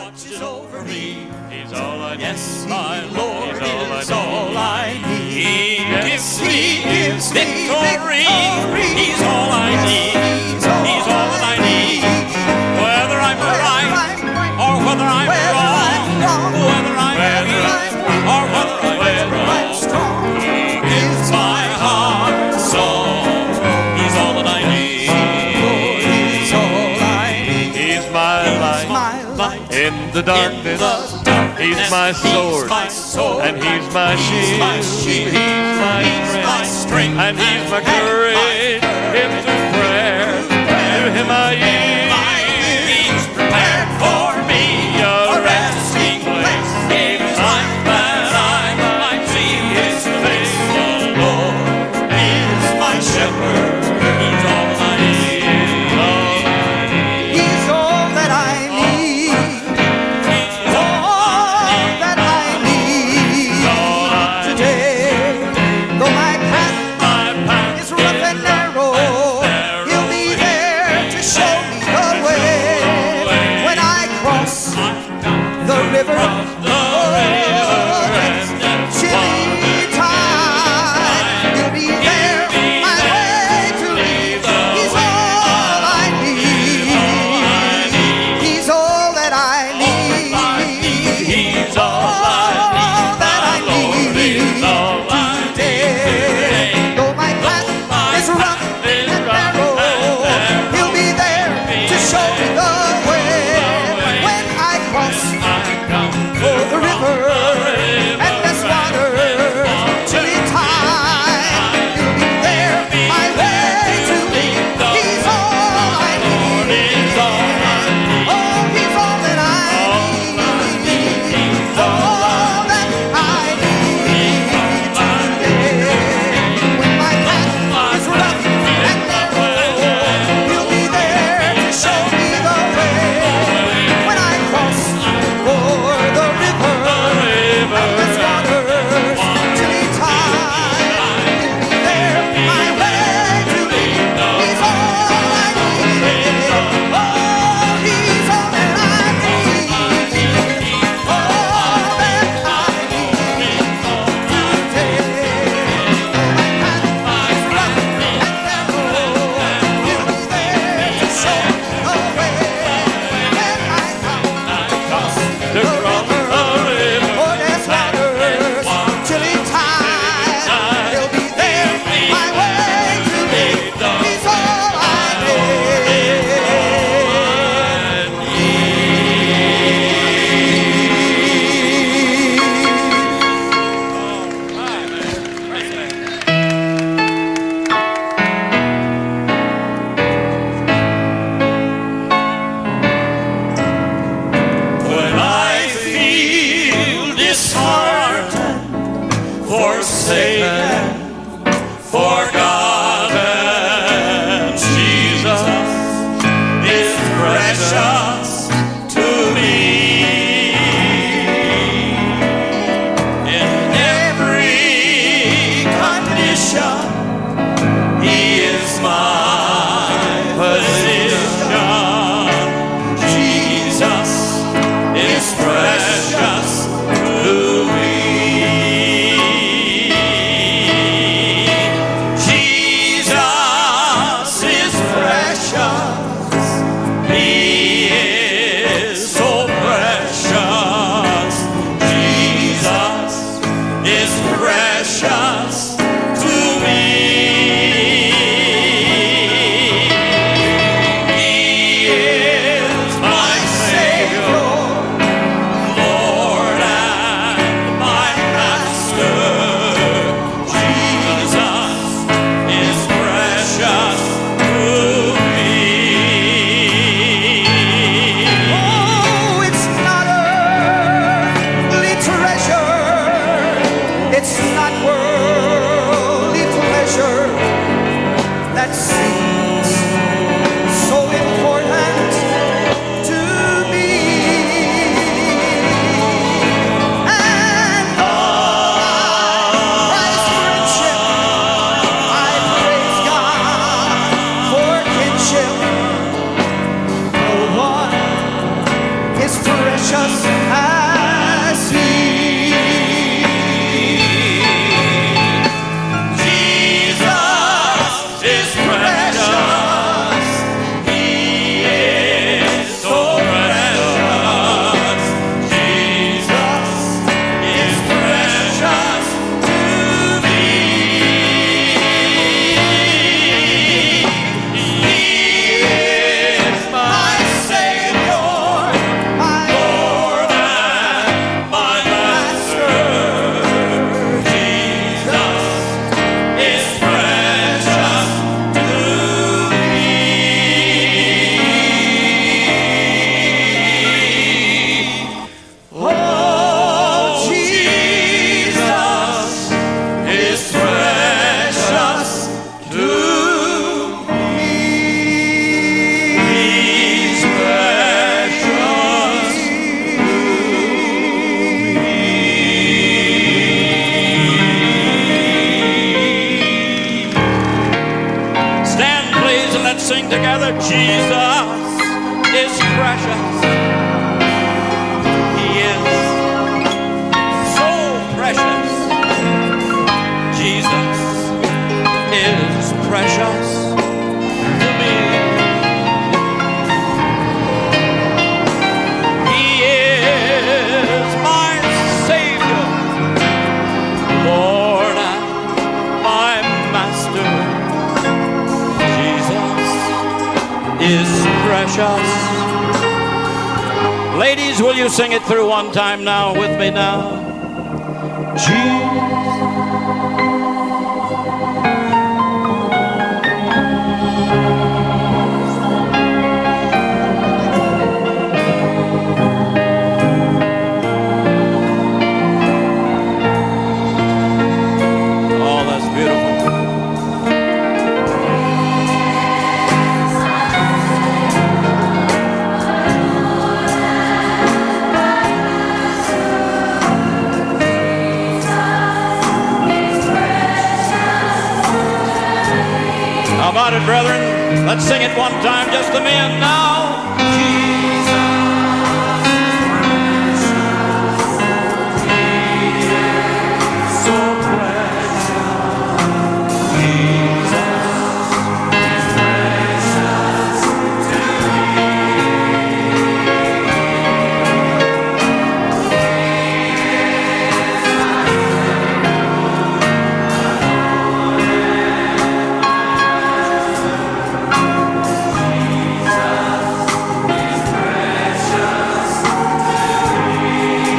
watches over me. He's all I need. Yes, my Lord He's is all I need. He gives me gives me victory. victory. He's all I need. He's all that I need. Whether I'm right or whether I'm wrong, whether I'm weak or whether I'm strong, He gives my heart a song. He's all that I need. He's all I need. He's my light in the darkness. He's my sword, and He's my shield. He's my strength, and He's my courage. Into prayer, to Him I yield. He's prepared for me a resting place. Gave His life that I might see His face. The Lord is my shepherd. He's all that I need. He's all that I need. All that I need today. Though my path is rough and narrow, He'll be there to show me precious as He. Jesus is precious. He is so precious. Jesus is precious to me. He is my Savior, My Lord and my Master. Jesus is precious to me. Oh, Jesus is precious to me. He's precious Stand, please, and let's sing together. Jesus is precious. He is so precious. Jesus is precious to me. He is my Savior, Lord and my Master. Jesus is precious. Ladies, will you sing it through one time now with me now? Jesus. Oh, that's beautiful. How about it, brethren? Let's sing it one time, just the men now. So precious. Jesus is precious to me.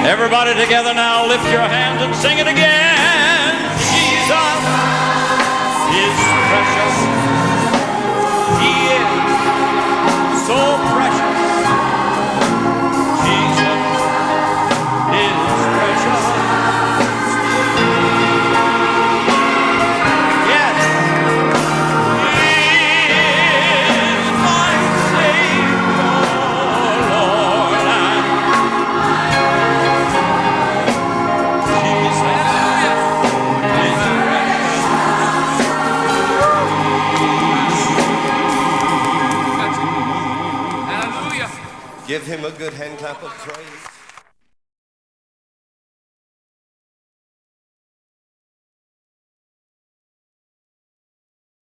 Everybody together now, lift your hands and sing it again. Jesus is precious. He is so precious. Jesus is precious. Yes. He is my Savior, Lord and Give him a good hand clap of praise.